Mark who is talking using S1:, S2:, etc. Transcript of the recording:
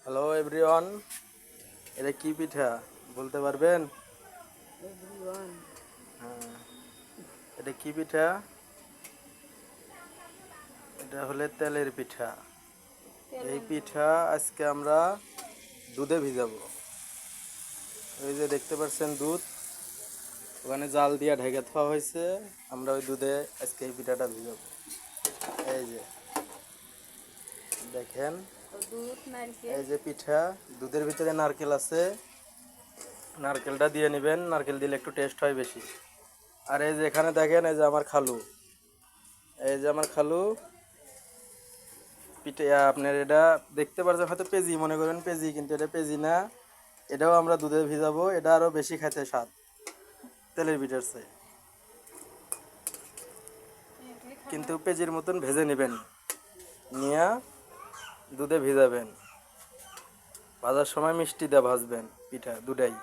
S1: Hello everyone, এটা কি পিঠা বলতে পারবেন?
S2: everyone
S1: হ্যাঁ, এটা কি পিঠা? এটা হলে তেলের পিঠা। এই পিঠা আজকে আমরা দুধে ভিজাবো। ওই যে দেখতে পাচ্ছেন দুধ, ওখানে জাল দিয়ে ঢেকে দেওয়া হয়েছে। আমরা ওই দুধে আজকে এই পিঠাটা ভিজাবো। এই যে দেখেন,
S2: দুধ নারকেল
S1: এই যে পিঠা, দুধের ভিতরে নারকেল আছে। নারকেলটা দিয়ে নেবেন, নারকেল দিলে একটু টেস্ট হয় বেশি। আর এই যে এখানে দেখেন, এই যে আমার খালু, এই যে আমার খালু পিঠে। আপনার এটা দেখতে পাচ্ছেন হয়তো পেজি মনে করবেন, পেজি, কিন্তু এটা পেজি না। এটাও আমরা দুধে ভিজাবো। এটা আরও বেশি খেতে স্বাদ তেলের পিঠার চেয়ে, কিন্তু পেজির মতন ভেজে নেবেন, নিয়ে দুধে ভিজাবেন। ভাজার সময় মিষ্টি দিয়ে ভাজবেন পিঠা দুটাই।